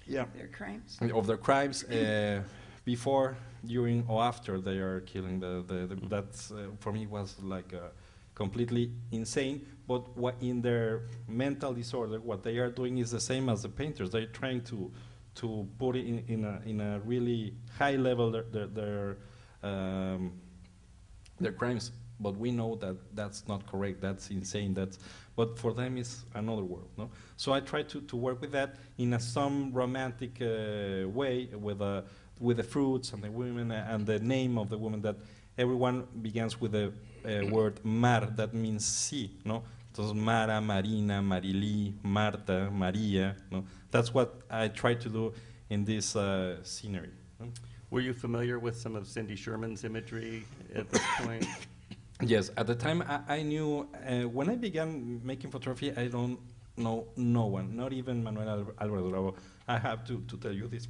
Yeah. Their crimes. Of their crimes before, during, or after they are killing that's for me was like completely insane. But what in their mental disorder, what they are doing is the same as the painters. They're trying to put it in a really high level their crimes. But we know that that's not correct. That's insane. But for them it's another world, no? So I try to work with that in some romantic way with the fruits and the women and the name of the woman, that everyone begins with the word mar, that means sea, no? Entonces Mara, Marina, Marili, Marta, Maria, no? That's what I try to do in this scenery. No? Were you familiar with some of Cindy Sherman's imagery at this point? Yes, at the time I knew, when I began making photography, I don't know no one, not even Manuel Alvarez Bravo. I have to tell you this.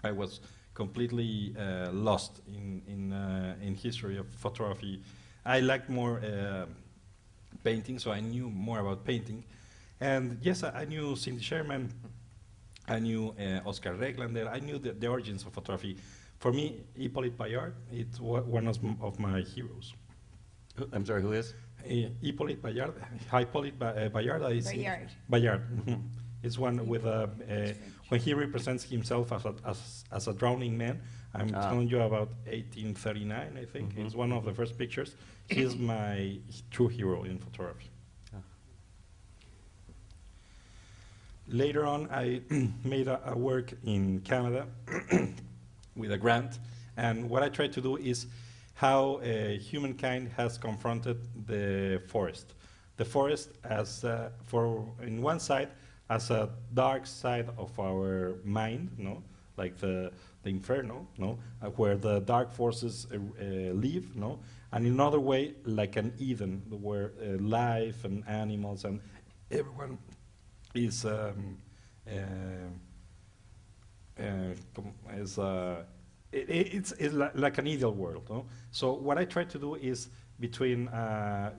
I was completely lost in history of photography. I liked more painting, so I knew more about painting. And yes, I knew Cindy Sherman, I knew Oscar Reglander, I knew the origins of photography. For me, Hippolyte Bayard, it's one of my heroes. I'm sorry, who is? Hippolyte Bayard. Hippolyte Bayard. Bayard. Bayard. It's one with when he represents himself as a drowning man. I'm telling you about 1839, I think. It's one of the first pictures. He's my true hero in photography. Later on, I made a work in Canada with a grant, and what I tried to do is how humankind has confronted the forest. The forest as, in one side, as a dark side of our mind, no, like the inferno, no, where the dark forces live, no, and in another way, like an Eden, where life and animals and everyone is it's like an ideal world. No? So what I try to do is between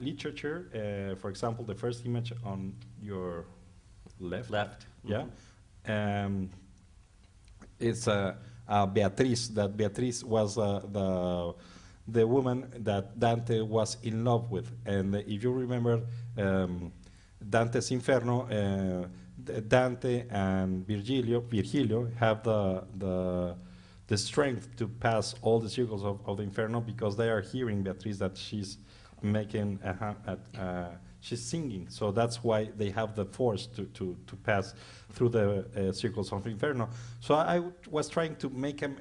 literature, for example, the first image on your left. Yeah. It's Beatrice. That Beatrice was the woman that Dante was in love with. And if you remember Dante's Inferno, Dante and Virgilio have the strength to pass all the circles of the Inferno because they are hearing Beatrice that she's making she's singing. So that's why they have the force to pass through the circles of Inferno. So I was trying to make them.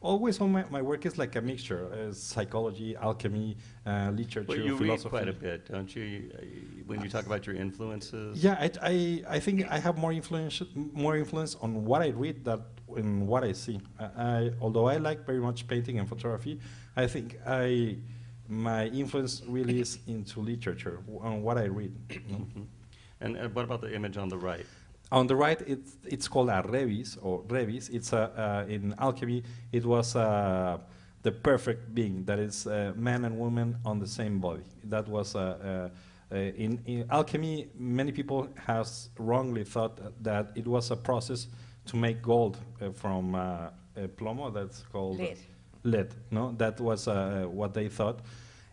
Always on my work is like a mixture: psychology, alchemy, literature, well, you philosophy. read quite a bit, don't you? When you talk about your influences. Yeah, I think I have more influence on what I read than in what I see. Although I like very much painting and photography, I think my influence really is into literature, on what I read. Mm-hmm. And what about the image on the right? On the right, it's called a revis, or revis. It's in alchemy, it was the perfect being, that is man and woman on the same body. That was, in alchemy, many people has wrongly thought that it was a process to make gold from plomo, that's called lead. No, that was what they thought.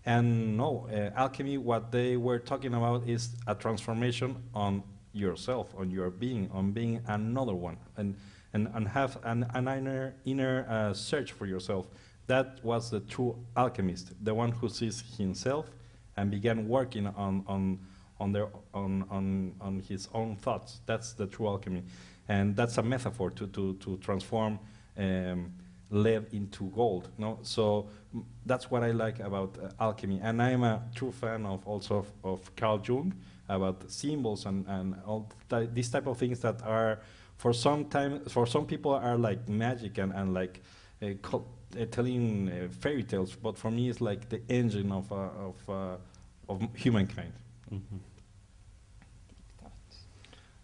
And no, alchemy, what they were talking about is a transformation on yourself, on your being, on being another one, and have an inner search for yourself. That was the true alchemist, the one who sees himself and began working on his own thoughts. That's the true alchemy, and that's a metaphor to transform lead into gold. No, so that's what I like about alchemy, and I'm a true fan of Carl Jung, about symbols and all these type of things that are for some people are like magic and like telling fairy tales, but for me it's like the engine of humankind.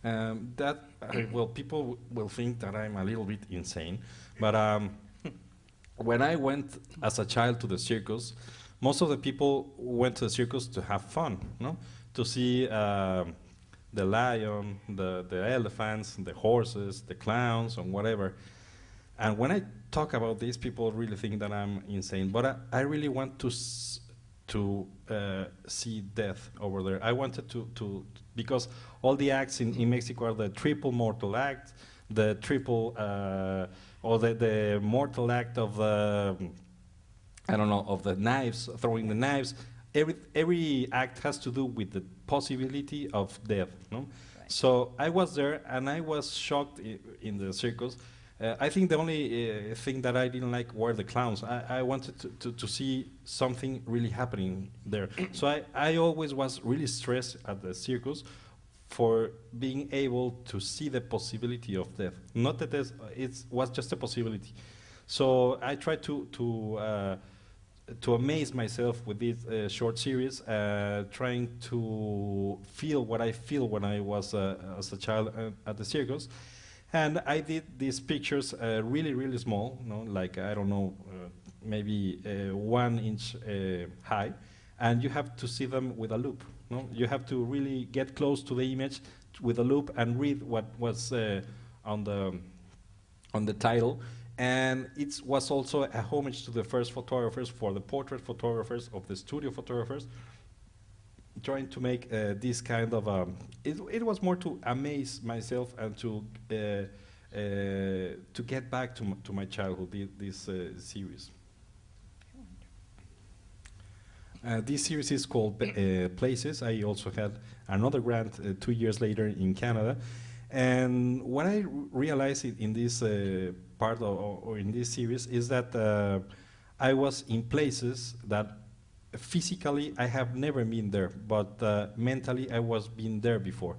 Mm-hmm. Well, people will think that I'm a little bit insane, but when I went as a child to the circus, most of the people went to the circus to have fun, no? To see the lion, the elephants, the horses, the clowns, and whatever. And when I talk about this, people really think that I'm insane. But I really want to see death over there. I wanted to because all the acts in Mexico are the triple mortal act, the triple or the mortal act of I don't know, of the knives, throwing the knives. Every act has to do with the possibility of death. No? Right. So I was there, and I was shocked in the circus. I think the only thing that I didn't like were the clowns. I wanted to see something really happening there. So I always was really stressed at the circus for being able to see the possibility of death. Not that it was just a possibility. So I tried to amaze myself with this short series, trying to feel what I feel when I was as a child at the circus. And I did these pictures really, really small, like, I don't know, maybe 1 inch high. And you have to see them with a loop. You have to really get close to the image with a loop and read what was on the title. And it was also a homage to the first photographers, for the portrait photographers of the studio photographers, trying to make this kind of it was more to amaze myself and to get back to my childhood. This series. This series is called Places. I also had another grant 2 years later in Canada. And what I realized in this part or in this series is that I was in places that physically I have never been there, but mentally I was been there before.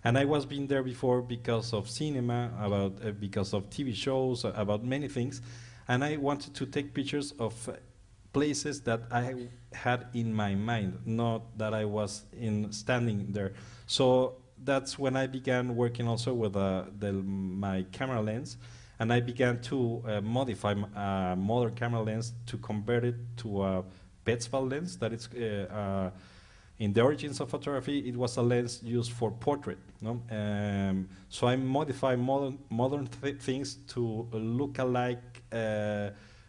And I was been there before because of cinema, because of TV shows, about many things. And I wanted to take pictures of places that I had in my mind, not that I was standing there. So that's when I began working also with my camera lens, and I began to modify modern camera lens to convert it to a Petzval lens. That is, in the origins of photography, it was a lens used for portrait. So I modify modern things to look alike,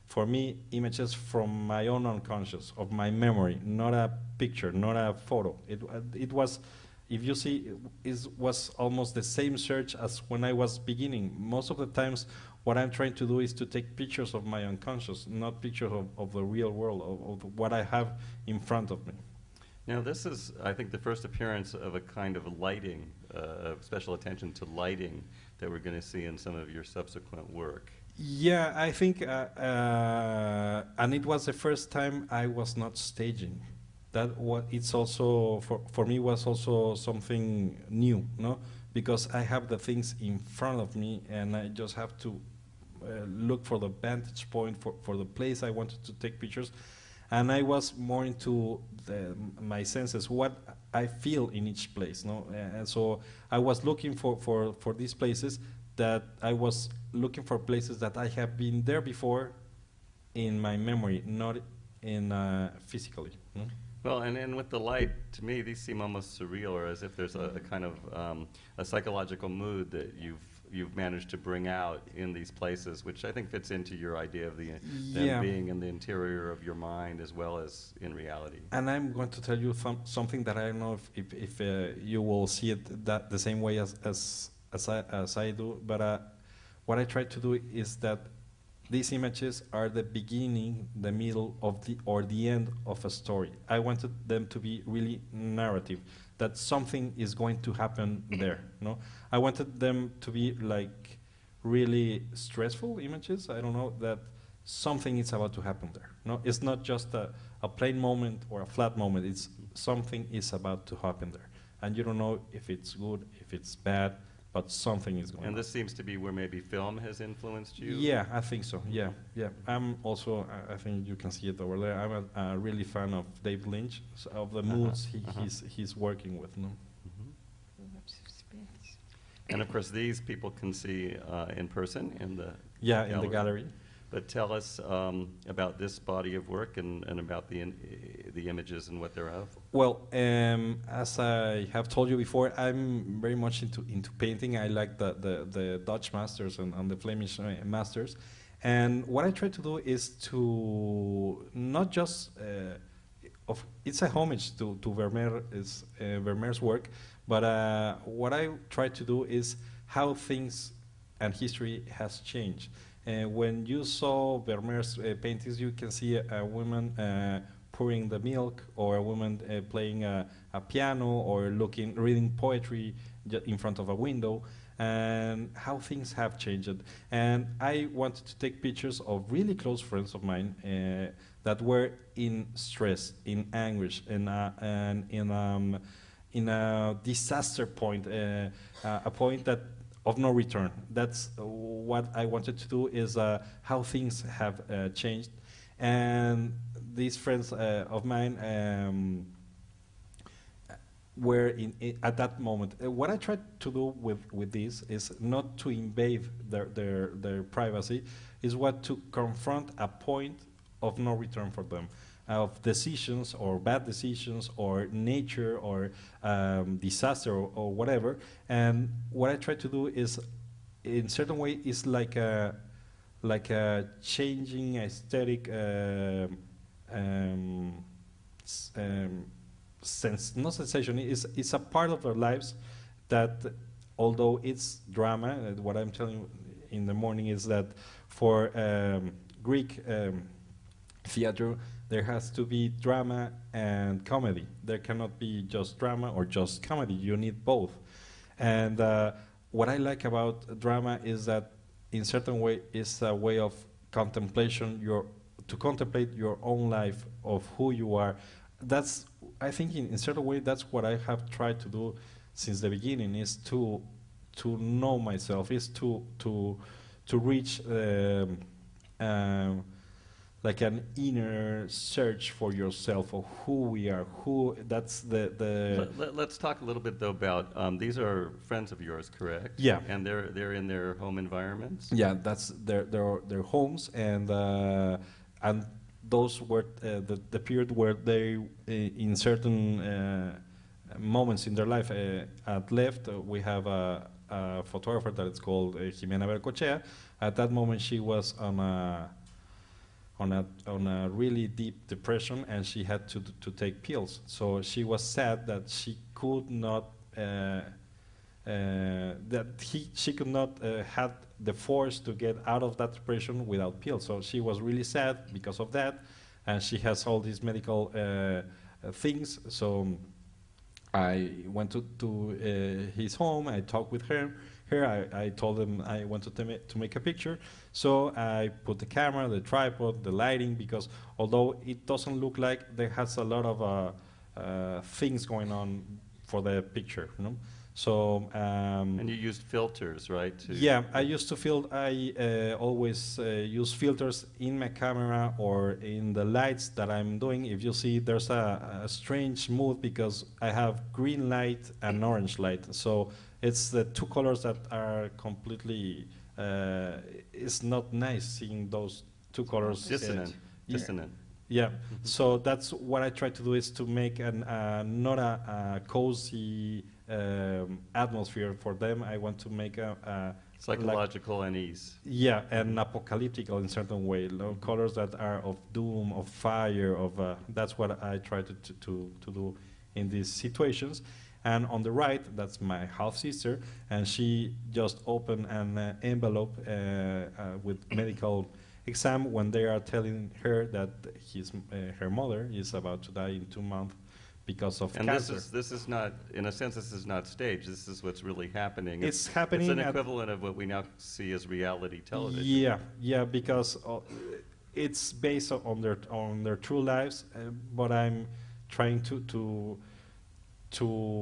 for me, images from my own unconscious, of my memory, not a picture, not a photo. It was, if you see, it was almost the same search as when I was beginning. Most of the times, what I'm trying to do is to take pictures of my unconscious, not pictures of the real world, of what I have in front of me. Now, this is, I think, the first appearance of a kind of lighting, of special attention to lighting that we're going to see in some of your subsequent work. Yeah, I think, and it was the first time I was not staging. It's also, for me, was also something new, because I have the things in front of me, and I just have to look for the vantage point, for the place I wanted to take pictures. And I was more into my senses, what I feel in each place. And so I was looking for these places, that I was looking for places that I have been there before in my memory, not in physically. Well, and with the light, to me, these seem almost surreal, or as if there's a kind of a psychological mood that you've managed to bring out in these places, which I think fits into your idea of them being in the interior of your mind as well as in reality. And I'm going to tell you something that I don't know if you will see it the same way as I do, but what I try to do is that these images are the beginning, the middle or the end of a story. I wanted them to be really narrative, that something is going to happen there. I wanted them to be like really stressful images. I don't know, that something is about to happen there. It's not just a plain moment or a flat moment. It's something is about to happen there, and you don't know if it's good, if it's bad, but something is going on. And this seems to be where maybe film has influenced you? Yeah, I think so, yeah. I'm also, I think you can see it over there, I'm a really fan of David Lynch, of the moods he's working with. And of course, these people can see in person in the in the gallery. But tell us about this body of work and about the images and what they're of. Well, as I have told you before, I'm very much into painting. I like the Dutch masters and the Flemish masters. And what I try to do is to not just, it's a homage to Vermeer's work, but what I try to do is how things and history has changed. When you saw Vermeer's paintings, you can see a woman pouring the milk, or a woman playing a piano, or reading poetry in front of a window, and how things have changed. And I wanted to take pictures of really close friends of mine that were in stress, in anguish, and in a disaster point, a point that of no return. That's what I wanted to do, is how things have changed. And these friends of mine were at that moment. What I tried to do with this is not to invade their privacy, is what to confront a point of no return for them, of decisions or bad decisions or nature or disaster or whatever. And what I try to do is, in certain way, is like a changing aesthetic sense, not sensation. It's a part of their lives that, although it's drama, what I'm telling you in the morning is that for Greek theater, there has to be drama and comedy. There cannot be just drama or just comedy. You need both. And what I like about drama is that, in certain way, it's a way of contemplation. To contemplate your own life, of who you are. That's, I think, in certain way, that's what I have tried to do since the beginning. Is to know myself. Is to reach. Like an inner search for yourself, of who we are, that's the. Let's talk a little bit, though, about these are friends of yours, correct? Yeah. And they're in their home environments? Yeah, that's their homes, and those were the period where they, in certain moments in their life, at left, we have a photographer that is called Jimena Bercochea. At that moment, she was on a really deep depression, and she had to take pills. So she was sad that she could not she could not have the force to get out of that depression without pills. So she was really sad because of that, and she has all these medical things. So I went to his home. I talked with her. I told him I wanted to make a picture, so I put the camera, the tripod, the lighting, because although it doesn't look like, there has a lot of things going on for the picture, you know. So and you used filters, right? Yeah, I used to I always use filters in my camera or in the lights that I'm doing. If you see, there's a strange mood because I have green light and orange light. So it's the two colors that are completely. It's not nice seeing those two colors. Dissonant. Dissonant. Yeah. So that's what I try to do, is to make not a cozy atmosphere for them. I want to make a psychological unease. Yeah, and apocalyptic in certain way. Colors that are of doom, of fire, of that's what I try to do in these situations. And on the right, that's my half sister, and she just opened an envelope with medical exam when they are telling her that her mother is about to die in 2 months because of cancer. And this is not, in a sense, this is not staged. This is what's really happening. It's happening. It's an equivalent of what we now see as reality television. Yeah, because it's based on their true lives, but I'm trying to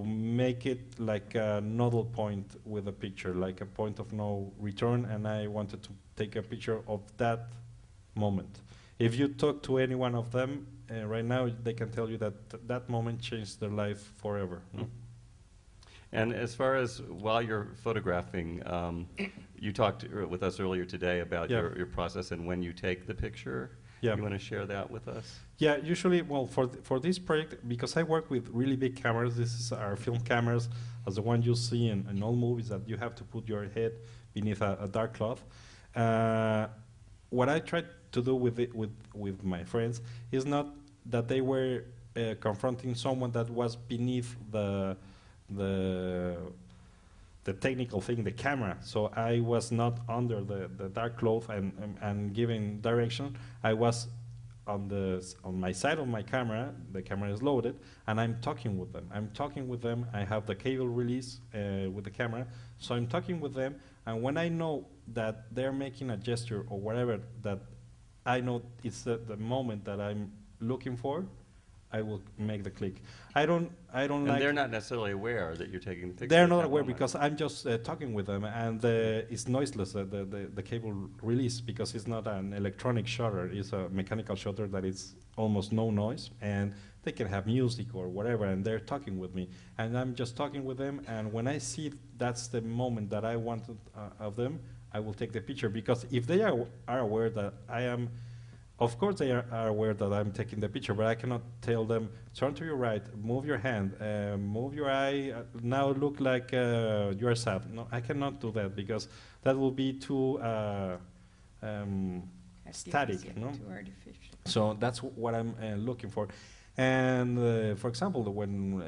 make it like a nodal point with a picture, like a point of no return, and I wanted to take a picture of that moment. If you talk to any one of them right now, they can tell you that that moment changed their life forever. Mm. And as far as while you're photographing, you talked with us earlier today about Yeah. your process and when you take the picture. Yeah. You want to share that with us? Yeah, usually, well, for this project, because I work with really big cameras, this is our film cameras, as the one you see in all movies that you have to put your head beneath a dark cloth. What I tried to do with my friends is not that they were confronting someone that was beneath the technical thing, the camera. So I was not under the dark cloth and giving direction. I was on my side of my camera. The camera is loaded, and I'm talking with them. I have the cable release with the camera, so I'm talking with them. And when I know that they're making a gesture or whatever that I know it's the moment that I'm looking for, I will make the click. I don't And like. they're not necessarily aware that you're taking the picture. They're at not that aware moment. because I'm just talking with them, and it's noiseless, the cable release, because it's not an electronic shutter, it's a mechanical shutter that is almost no noise, and they can have music or whatever, and they're talking with me, and I'm just talking with them, and when I see that's the moment that I wanted of them, I will take the picture, because if they are aware that I am. Of course, they are aware that I'm taking the picture, but I cannot tell them, turn to your right, move your hand, move your eye, now look like you're sad. No, I cannot do that, because that will be too static. No? Too artificial. So that's what I'm looking for. And for example, when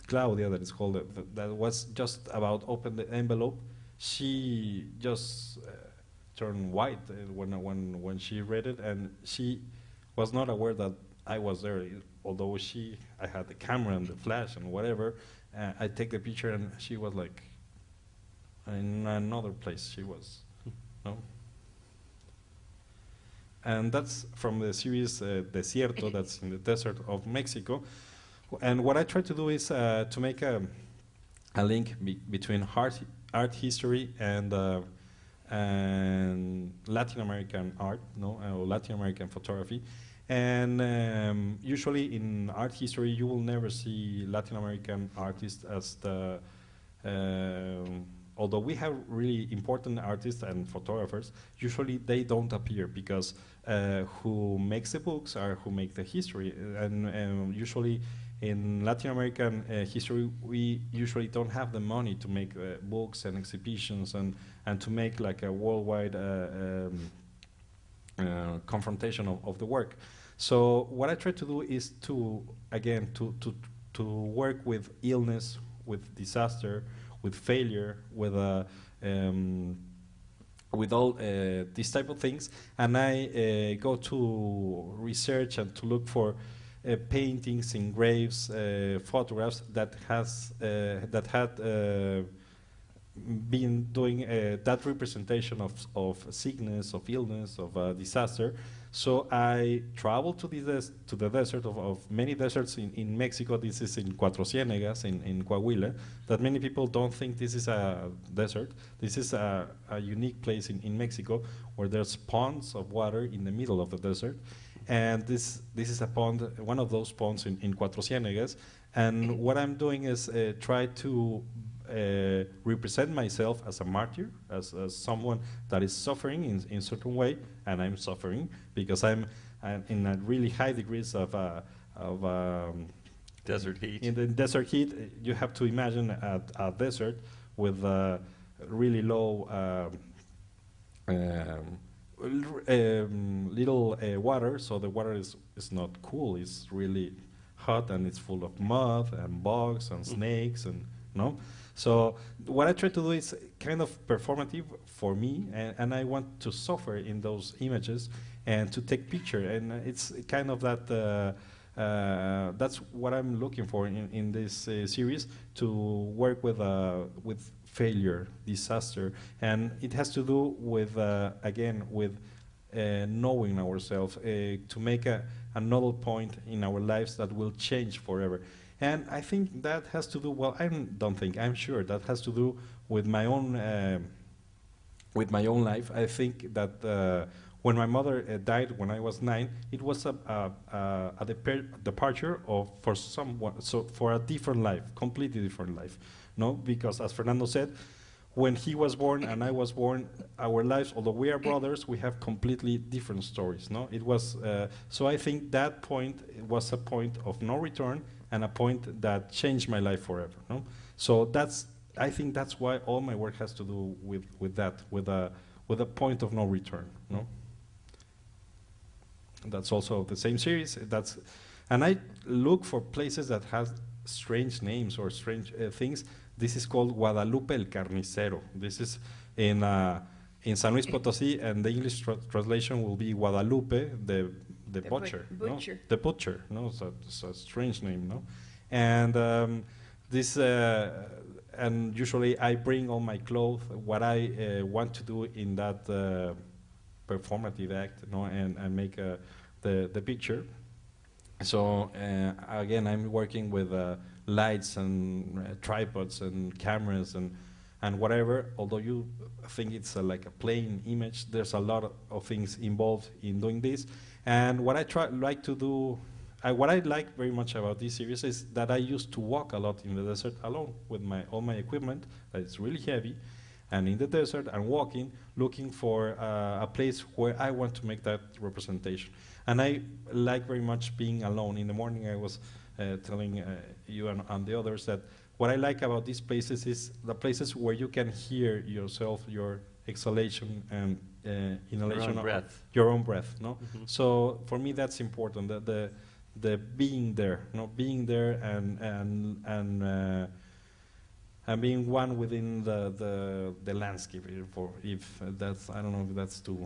Claudia, that is called, that was just about open the envelope, she just turned white when she read it, and she was not aware that I was there. Although I had the camera and the flash and whatever, I take the picture, and she was like in another place. She was, no. And that's from the series Desierto, that's in the desert of Mexico. And what I try to do is to make a link between art history and Latin American art, or Latin American photography. And usually in art history, you will never see Latin American artists as the, although we have really important artists and photographers, usually they don't appear, because who makes the books are who make the history. And usually in Latin American history, we usually don't have the money to make books and exhibitions and to make like a worldwide confrontation of the work. So what I try to do is to work with illness, with disaster, with failure, with all these type of things, and I go to research and to look for paintings, engraves, photographs that had been doing that representation of sickness, of illness, of disaster. So I traveled to the desert of many deserts in Mexico. This is in Cuatro Ciénegas in Coahuila. That many people don't think this is a desert. This is a unique place in Mexico where there's ponds of water in the middle of the desert. And this is a pond, one of those ponds in Cuatro Ciénegas. And what I'm doing is try to represent myself as a martyr, as someone that is suffering in certain way, and I'm suffering because I'm in a really high degrees of desert heat. In the desert heat, you have to imagine a desert with really low little water, so the water is not cool. It's really hot, and it's full of mud and bugs and snakes and So what I try to do is kind of performative for me, and I want to suffer in those images and to take picture, and it's kind of that. That's what I'm looking for in this series, to work with failure, disaster, and it has to do with again with knowing ourselves, to make a novel point in our lives that will change forever. And I think that has to do, well, I'm sure that has to do with my own life. I think that when my mother died when I was 9, it was a departure of for someone, so for a different life, completely different life, no? Because as Fernando said, when he was born and I was born, our lives, although we are brothers, we have completely different stories, no? It was, so I think that point was a point of no return and a point that changed my life forever, no? So that's, I think that's why all my work has to do with that, with a point of no return, no? That's also the same series. That's, and I look for places that have strange names or strange things. This is called Guadalupe el Carnicero. This is in San Luis Potosí, and the English translation will be Guadalupe, the butcher. Butcher. No? The butcher. No, so it's a strange name, no? And this, and usually I bring all my clothes, what I want to do in that performative act, no, and make the picture. So again, I'm working with lights and tripods and cameras and whatever. Although you think it's like a plain image, there's a lot of things involved in doing this. And what I like to do, what I like very much about this series is that I used to walk a lot in the desert alone with all my equipment. It's really heavy, and in the desert and walking, looking for a place where I want to make that representation. And I like very much being alone. In the morning I was telling you and the others that what I like about these places is the places where you can hear yourself, your exhalation and inhalation, your own breath. No, so for me that's important. The being there, being there and being one within the landscape. If that's, I don't know if that's too